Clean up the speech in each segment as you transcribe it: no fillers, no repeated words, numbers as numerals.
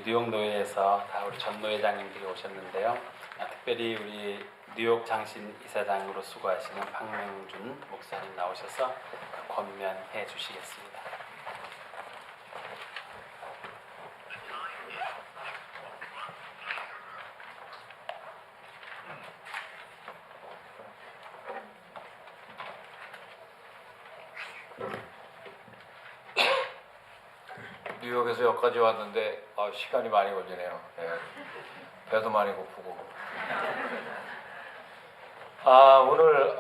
뉴욕 노회에서 다 우리 전 노회장님들이 오셨는데요. 특별히 우리 뉴욕 장신 이사장으로 수고하시는 박명준 목사님 나오셔서 권면해 주시겠습니다. 뉴욕에서 여기까지 왔는데 시간이 많이 걸리네요. 네. 배도 많이 고프고. 오늘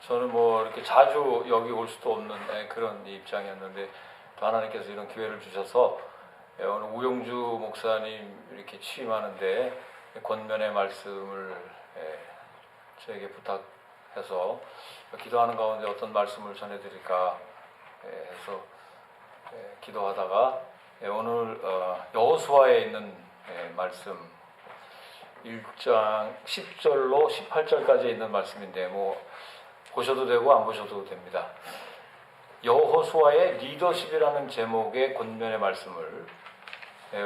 저는 뭐 이렇게 자주 여기 올 수도 없는 그런 입장이었는데 또 하나님께서 이런 기회를 주셔서 오늘 우영주 목사님 이렇게 취임하는데 권면의 말씀을 저에게 부탁해서 기도하는 가운데 어떤 말씀을 전해드릴까 해서 기도하다가 오늘 여호수아에 있는 말씀 1장 10절로 18절까지 있는 말씀인데 뭐 보셔도 되고 안 보셔도 됩니다. 여호수아의 리더십이라는 제목의 권면의 말씀을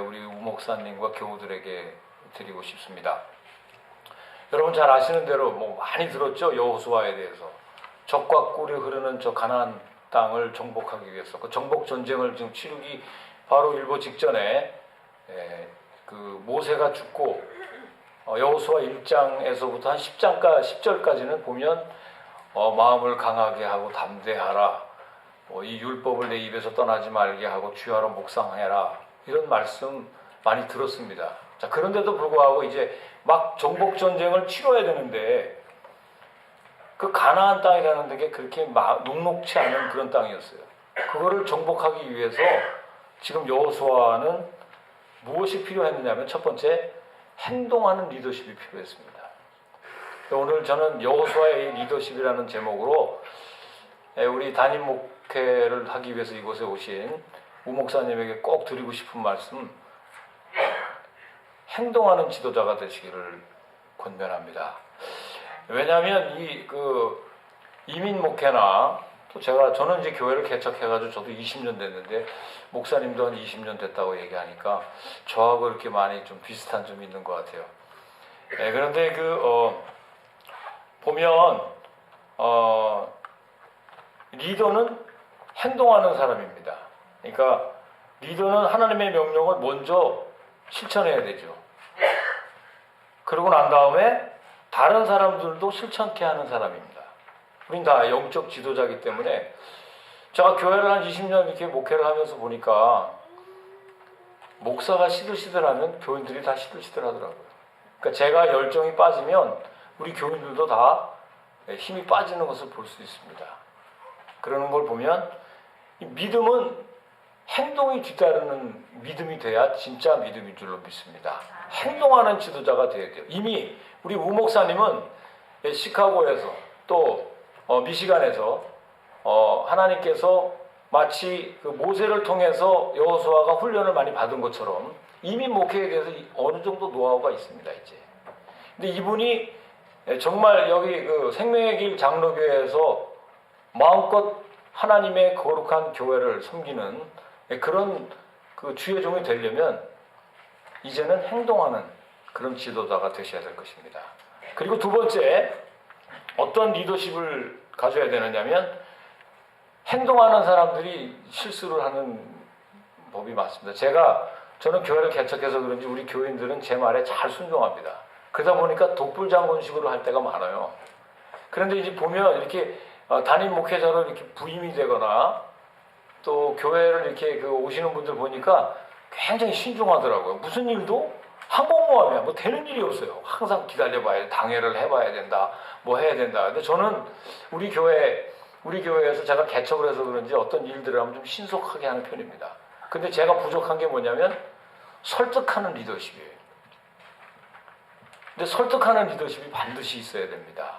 우리 우 목사님과 교우들에게 드리고 싶습니다. 여러분 잘 아시는 대로 뭐 많이 들었죠. 여호수아에 대해서 적과 꿀이 흐르는 저 가나안 땅을 정복하기 위해서 그 정복 전쟁을 지금 치르기 바로 일보 직전에 그 모세가 죽고 여호수아 1장에서부터 한 10절까지는 보면 마음을 강하게 하고 담대하라, 이 율법을 내 입에서 떠나지 말게 하고 주야로 묵상해라, 이런 말씀 많이 들었습니다. 자, 그런데도 불구하고 이제 막 정복 전쟁을 치러야 되는데 그 가나안 땅이라는 게 그렇게 녹록치 않은 그런 땅이었어요. 그거를 정복하기 위해서 지금 여호수아는 무엇이 필요했느냐면 첫 번째, 행동하는 리더십이 필요했습니다. 오늘 저는 여호수아의 리더십이라는 제목으로 우리 담임 목회를 하기 위해서 이곳에 오신 우 목사님에게 꼭 드리고 싶은 말씀, 행동하는 지도자가 되시기를 권면합니다. 왜냐하면 이민 목회나 또 저는 이제 교회를 개척해가지고 저도 20년 됐는데 목사님도 한 20년 됐다고 얘기하니까 저하고 이렇게 많이 좀 비슷한 점이 있는 것 같아요. 그런데 보면 리더는 행동하는 사람입니다. 그러니까 리더는 하나님의 명령을 먼저 실천해야 되죠. 그러고 난 다음에 다른 사람들도 실천케 하는 사람입니다. 우린 다 영적 지도자이기 때문에 제가 교회를 한 20년 이렇게 목회를 하면서 보니까 목사가 시들시들하면 교인들이 다 시들시들하더라고요. 그러니까 제가 열정이 빠지면 우리 교인들도 다 힘이 빠지는 것을 볼 수 있습니다. 그러는 걸 보면 믿음은 행동이 뒤따르는 믿음이 돼야 진짜 믿음인 줄로 믿습니다. 행동하는 지도자가 돼야 돼요. 이미 우리 우 목사님은 시카고에서 또 미시간에서 하나님께서 마치 그 모세를 통해서 여호수아가 훈련을 많이 받은 것처럼 이미 목회에 대해서 어느 정도 노하우가 있습니다. 이제. 근데 이분이 정말 여기 그 생명의 길 장로교회에서 마음껏 하나님의 거룩한 교회를 섬기는 그런 그 주의 종이 되려면 이제는 행동하는 그런 지도자가 되셔야 될 것입니다. 그리고 두 번째, 어떤 리더십을 가져야 되느냐면 행동하는 사람들이 실수를 하는 법이 많습니다. 저는 교회를 개척해서 그런지 우리 교인들은 제 말에 잘 순종합니다. 그러다 보니까 독불장군식으로 할 때가 많아요. 그런데 이제 보면 이렇게 담임 목회자로 이렇게 부임이 되거나 또 교회를 이렇게 오시는 분들 보니까 굉장히 신중하더라고요. 무슨 일도 항공모함이야. 뭐 되는 일이 없어요. 항상 기다려봐야 돼. 당회를 해봐야 된다. 뭐 해야 된다. 근데 저는 우리 교회에서 제가 개척을 해서 그런지 어떤 일들을 하면 좀 신속하게 하는 편입니다. 근데 제가 부족한 게 뭐냐면 설득하는 리더십이에요. 근데 설득하는 리더십이 반드시 있어야 됩니다.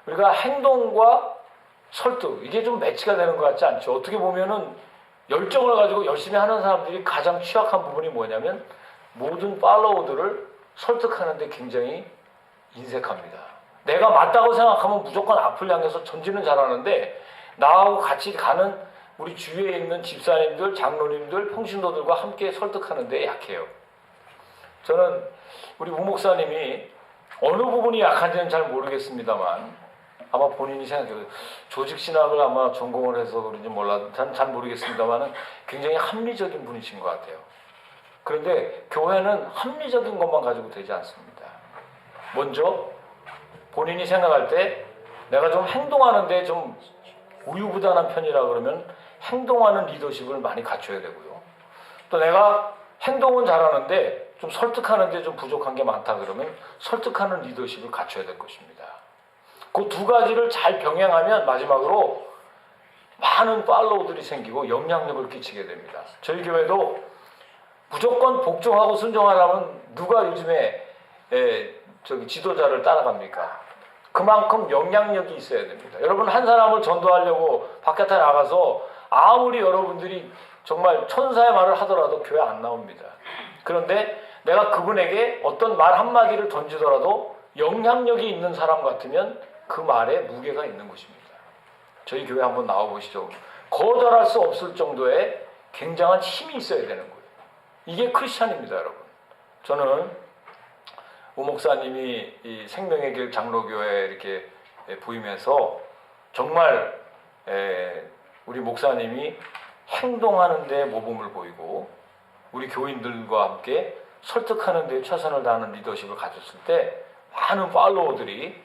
우리가 행동과 설득, 이게 좀 매치가 되는 것 같지 않죠? 어떻게 보면은 열정을 가지고 열심히 하는 사람들이 가장 취약한 부분이 뭐냐면 모든 팔로워들을 설득하는 데 굉장히 인색합니다. 내가 맞다고 생각하면 무조건 앞을 향해서 전진은 잘하는데 나하고 같이 가는 우리 주위에 있는 집사님들, 장로님들, 평신도들과 함께 설득하는 데 약해요. 저는 우리 우 목사님이 어느 부분이 약한지는 잘 모르겠습니다만 아마 본인이 생각해요. 조직 신학을 아마 전공을 해서 그런지 잘 모르겠습니다만은 굉장히 합리적인 분이신 것 같아요. 그런데 교회는 합리적인 것만 가지고 되지 않습니다. 먼저 본인이 생각할 때 내가 좀 행동하는데 좀 우유부단한 편이라 그러면 행동하는 리더십을 많이 갖춰야 되고요. 또 내가 행동은 잘하는데 좀 설득하는데 좀 부족한 게 많다 그러면 설득하는 리더십을 갖춰야 될 것입니다. 그 두 가지를 잘 병행하면 마지막으로 많은 팔로우들이 생기고 영향력을 끼치게 됩니다. 저희 교회도 무조건 복종하고 순종하라면 누가 요즘에 지도자를 따라갑니까? 그만큼 영향력이 있어야 됩니다. 여러분 한 사람을 전도하려고 바깥에 나가서 아무리 여러분들이 정말 천사의 말을 하더라도 교회 안 나옵니다. 그런데 내가 그분에게 어떤 말 한마디를 던지더라도 영향력이 있는 사람 같으면 그 말에 무게가 있는 것입니다. 저희 교회 한번 나와보시죠. 거절할 수 없을 정도의 굉장한 힘이 있어야 되는 거예요. 이게 크리스찬입니다, 여러분. 저는 우 목사님이 이 생명의 길 장로교회에 이렇게 부임해서 정말 우리 목사님이 행동하는 데 모범을 보이고 우리 교인들과 함께 설득하는 데 최선을 다하는 리더십을 가졌을 때 많은 팔로워들이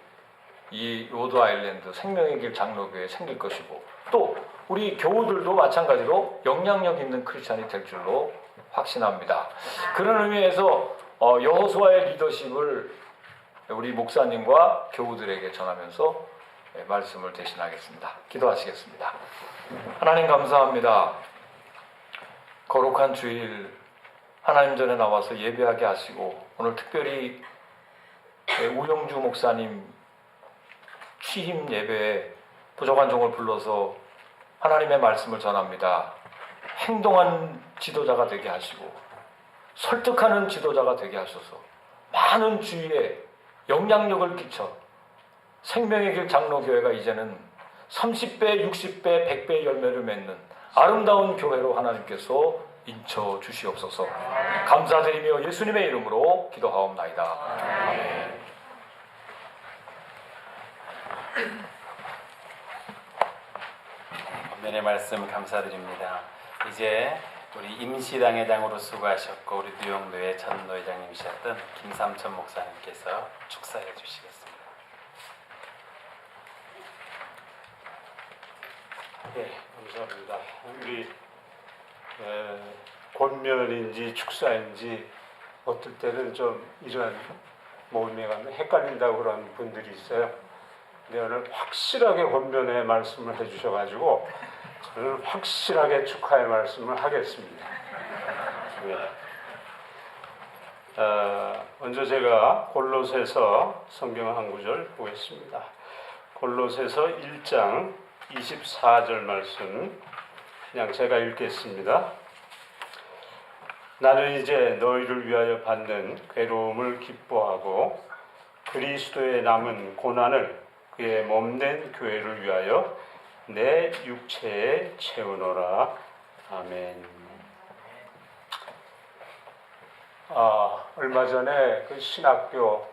이 로드 아일랜드 생명의 길 장로교회에 생길 것이고 또 우리 교우들도 마찬가지로 영향력 있는 크리스찬이 될 줄로 확신합니다. 그런 의미에서 여호수아의 리더십을 우리 목사님과 교우들에게 전하면서 말씀을 대신하겠습니다. 기도하시겠습니다. 하나님 감사합니다. 거룩한 주일 하나님 전에 나와서 예배하게 하시고 오늘 특별히 우영주 목사님 취임 예배에 부족한 종을 불러서 하나님의 말씀을 전합니다. 행동한 지도자가 되게 하시고 설득하는 지도자가 되게 하셔서 많은 주위에 영향력을 끼쳐 생명의 길 장로교회가 이제는 30배, 60배, 100배의 열매를 맺는 아름다운 교회로 하나님께서 인쳐 주시옵소서. 감사드리며 예수님의 이름으로 기도하옵나이다. 아멘. 엄연의 말씀 감사드립니다. 이제 우리 임시당회장으로 수고하셨고 우리 뉴욕노회 전 노회장님이셨던 김삼천 목사님께서 축사해 주시겠습니다. 네, 감사합니다. 우리 권면인지 축사인지 어떨 때는 좀 이런 모임에 가면 헷갈린다고 그러는 분들이 있어요. 근데 오늘 확실하게 권면의 말씀을 해주셔가지고 저는 확실하게 축하의 말씀을 하겠습니다. 네. 먼저 제가 골로새서 성경 한 구절 보겠습니다. 골로새서 1장 24절 말씀 그냥 제가 읽겠습니다. 나는 이제 너희를 위하여 받는 괴로움을 기뻐하고 그리스도의 남은 고난을 그의 몸된 교회를 위하여 내 육체에 채우노라. 아멘. 얼마 전에 그 신학교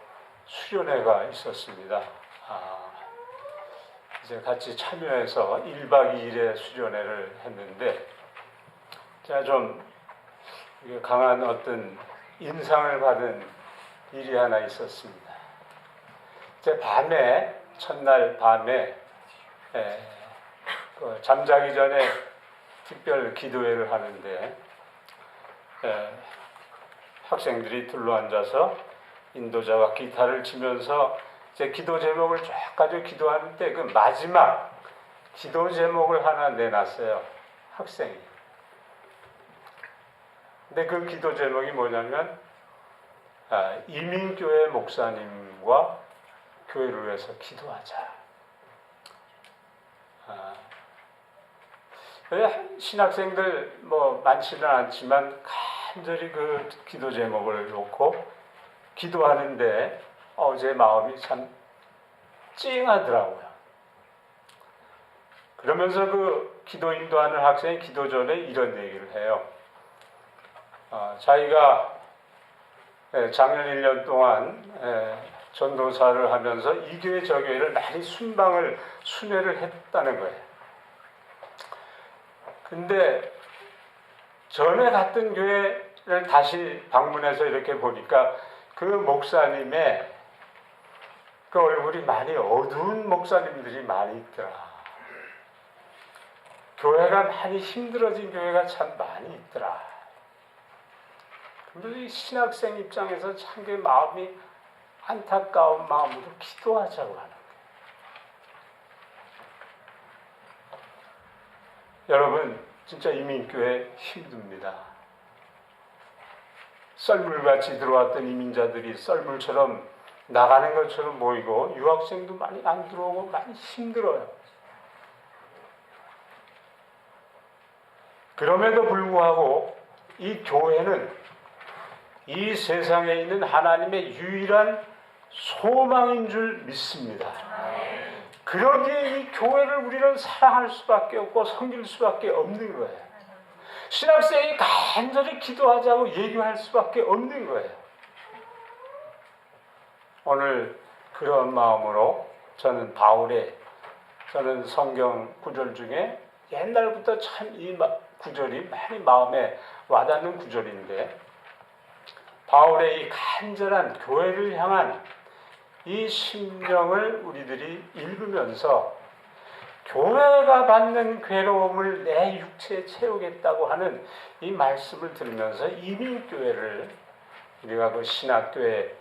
수련회가 있었습니다. 이제 같이 참여해서 1박 2일의 수련회를 했는데 제가 좀 강한 어떤 인상을 받은 일이 하나 있었습니다. 제 밤에 첫날 밤에 잠자기 전에 특별 기도회를 하는데 학생들이 둘러앉아서 인도자가 기타를 치면서 제 기도 제목을 쫙 가지고 기도하는데 그 마지막 기도 제목을 하나 내놨어요. 학생이. 근데 그 기도 제목이 뭐냐면 이민교회 목사님과 교회를 위해서 기도하자. 신학생들 뭐 많지는 않지만 간절히 그 기도 제목을 놓고 기도하는데 제 마음이 참 찡하더라고요. 그러면서 그 기도 인도하는 학생이 기도 전에 이런 얘기를 해요. 자기가 작년 1년 동안 전도사를 하면서 이 교회 저 교회를 많이 순회를 했다는 거예요. 근데 전에 갔던 교회를 다시 방문해서 이렇게 보니까 그 목사님의 그 얼굴이 많이 어두운 목사님들이 많이 있더라. 교회가 많이 힘들어진 교회가 참 많이 있더라. 근데 이 신학생 입장에서 참 그 마음이 안타까운 마음으로 기도하자고 하는 거예요. 여러분, 진짜 이민교회 힘듭니다. 썰물같이 들어왔던 이민자들이 썰물처럼 나가는 것처럼 보이고 유학생도 많이 안 들어오고 많이 힘들어요. 그럼에도 불구하고 이 교회는 이 세상에 있는 하나님의 유일한 소망인 줄 믿습니다. 그러기에 이 교회를 우리는 사랑할 수밖에 없고 섬길 수밖에 없는 거예요. 신학생이 간절히 기도하자고 얘기할 수밖에 없는 거예요. 오늘 그런 마음으로 저는 성경 구절 중에 옛날부터 참 이 구절이 많이 마음에 와닿는 구절인데, 바울의 이 간절한 교회를 향한 이 심령을 우리들이 읽으면서 교회가 받는 괴로움을 내 육체에 채우겠다고 하는 이 말씀을 들으면서 이민교회를 우리가 그 신학교회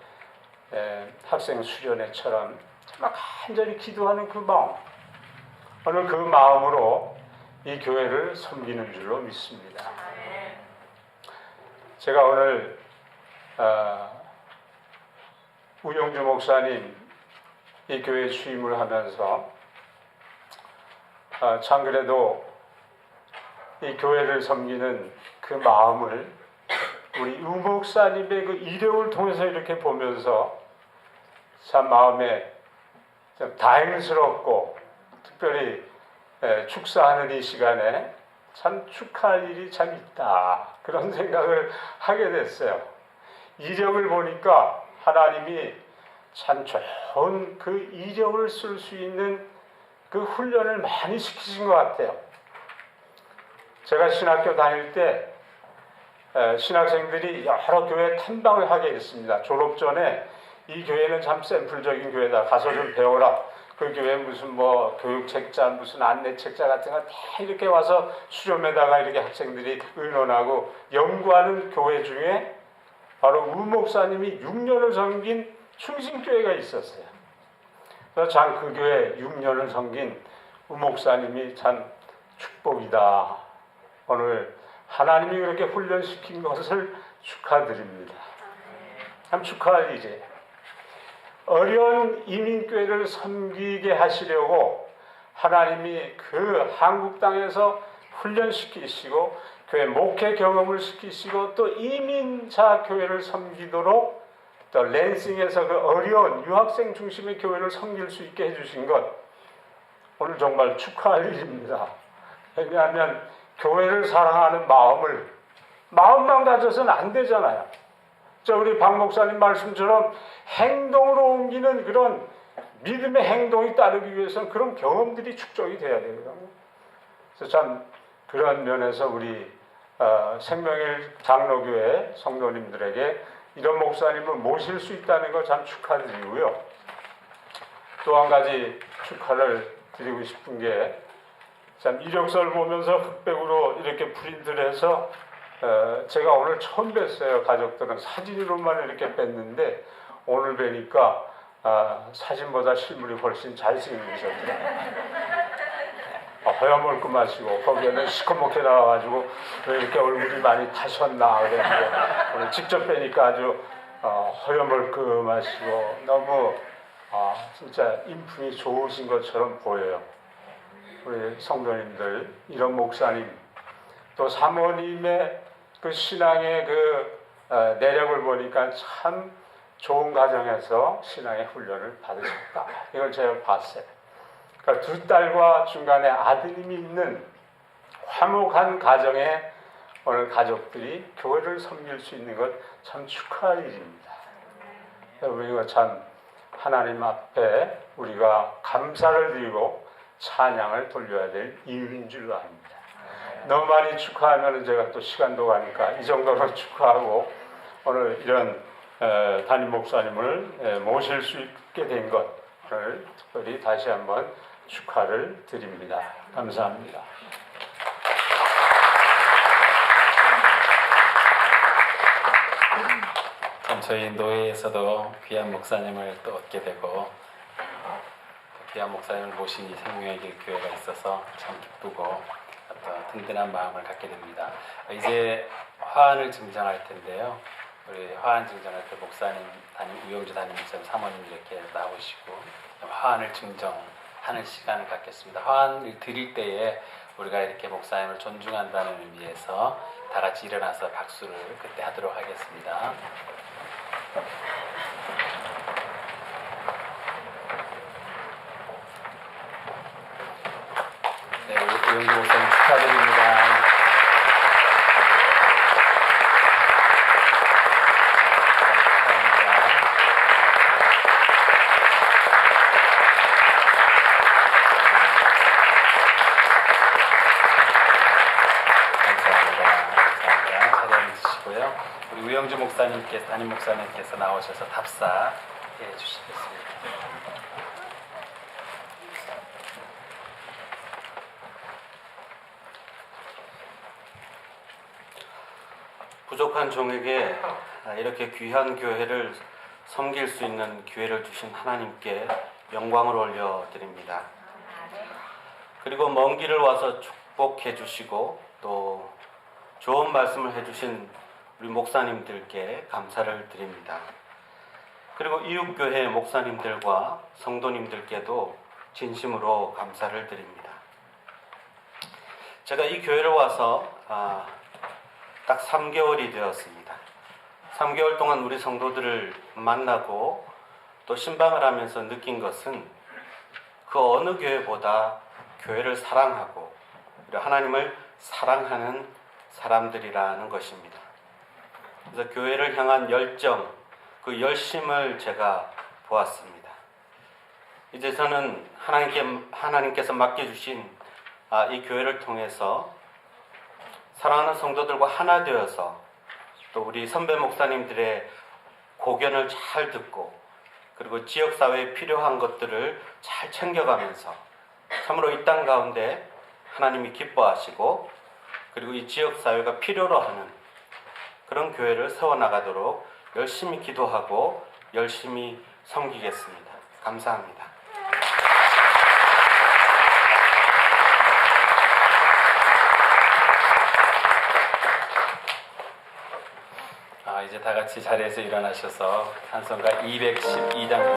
학생 수련회처럼 정말 간절히 기도하는 그 마음, 오늘 그 마음으로 이 교회를 섬기는 줄로 믿습니다. 제가 오늘 우영주 목사님 이 교회에 취임을 하면서 참 그래도 이 교회를 섬기는 그 마음을 우리 우 목사님의 그 이력을 통해서 이렇게 보면서 참 마음에 좀 다행스럽고, 특별히 축사하는 이 시간에 참 축하할 일이 참 있다, 그런 생각을 하게 됐어요. 이력을 보니까 하나님이 참 좋은 그 이력을 쓸 수 있는 그 훈련을 많이 시키신 것 같아요. 제가 신학교 다닐 때 신학생들이 여러 교회 탐방을 하게 됐습니다. 졸업 전에 이 교회는 참 샘플적인 교회다, 가서 좀 배워라. 그 교회 무슨 교육책자, 무슨 안내책자 같은 거 다 이렇게 와서 수렴에다가 이렇게 학생들이 의논하고 연구하는 교회 중에 바로 우 목사님이 6년을 섬긴 충신교회가 있었어요. 그래서 참 그 교회 6년을 섬긴 우 목사님이 참 축복이다. 오늘 하나님이 그렇게 훈련시킨 것을 축하드립니다. 참 축하할 일이에요. 어려운 이민교회를 섬기게 하시려고 하나님이 그 한국 땅에서 훈련시키시고 교회 목회 경험을 시키시고 또 이민자 교회를 섬기도록 또 랜싱에서 그 어려운 유학생 중심의 교회를 섬길 수 있게 해주신 것, 오늘 정말 축하할 일입니다. 왜냐하면 교회를 사랑하는 마음만 가져서는 안 되잖아요. 우리 박 목사님 말씀처럼 행동으로 옮기는 그런 믿음의 행동이 따르기 위해서는 그런 경험들이 축적이 돼야 되거든요. 그래서 참 그런 면에서 우리 생명의 장로교회 성도님들에게 이런 목사님을 모실 수 있다는 거 참 축하드리고요. 또 한 가지 축하를 드리고 싶은 게, 참 이력서를 보면서 흑백으로 이렇게 프린트를 해서 제가 오늘 처음 뵀어요. 가족들은 사진으로만 이렇게 뵀는데 오늘 뵈니까 사진보다 실물이 훨씬 잘생기셨더라고요. 허연 멀끔하시고 거기에는 시커멓게 나와가지고 왜 이렇게 얼굴이 많이 타셨나 그랬는데 오늘 직접 뵈니까 아주 허연 멀끔하시고 너무 진짜 인품이 좋으신 것처럼 보여요. 우리 성도님들, 이런 목사님, 또 사모님의 그 신앙의 그 내력을 보니까 참 좋은 가정에서 신앙의 훈련을 받으셨다, 이걸 제가 봤어요. 그러니까 두 딸과 중간에 아드님이 있는 화목한 가정에 오늘 가족들이 교회를 섬길 수 있는 것 참 축하할 일입니다. 여러분 이거 참 하나님 앞에 우리가 감사를 드리고 찬양을 돌려야 될 이유인 줄 압니다. 너무 많이 축하하면 제가 또 시간도 가니까 이 정도로 축하하고 오늘 이런 담임 목사님을 모실 수 있게 된 것을 특별히 다시 한번 축하를 드립니다. 감사합니다. 참 저희 노회에서도 귀한 목사님을 또 얻게 되고 귀한 목사님을 모신 이 생명의 길 교회가 있어서 참 기쁘고 어떤 든든한 마음을 갖게 됩니다. 이제 화환을 증정할 텐데요. 우리 화환 증정할 때 목사님, 우영주 담임 목사님, 사모님 이렇게 나오시고 화환을 증정하는 시간을 갖겠습니다. 화환을 드릴 때에 우리가 이렇게 목사님을 존중한다는 의미에서 다 같이 일어나서 박수를 그때 하도록 하겠습니다. 네, 우리 우영주 목사님 축하드립니다. 우리 우영주 목사님께서 담임 목사님께서 나오셔서 답사해 주시겠습니다. 부족한 종에게 이렇게 귀한 교회를 섬길 수 있는 기회를 주신 하나님께 영광을 올려드립니다. 그리고 먼 길을 와서 축복해 주시고 또 좋은 말씀을 해주신 우리 목사님들께 감사를 드립니다. 그리고 이웃교회 목사님들과 성도님들께도 진심으로 감사를 드립니다. 제가 이 교회를 와서 딱 3개월이 되었습니다. 3개월 동안 우리 성도들을 만나고 또 신방을 하면서 느낀 것은 그 어느 교회보다 교회를 사랑하고 하나님을 사랑하는 사람들이라는 것입니다. 그래서 교회를 향한 열정, 그 열심을 제가 보았습니다. 이제 저는 하나님께서 맡겨주신 이 교회를 통해서 사랑하는 성도들과 하나 되어서 또 우리 선배 목사님들의 고견을 잘 듣고 그리고 지역사회에 필요한 것들을 잘 챙겨가면서 참으로 이 땅 가운데 하나님이 기뻐하시고 그리고 이 지역사회가 필요로 하는 그런 교회를 세워나가도록 열심히 기도하고 열심히 섬기겠습니다. 감사합니다. 이제 다 같이 자리에서 일어나셔서 찬송가 212장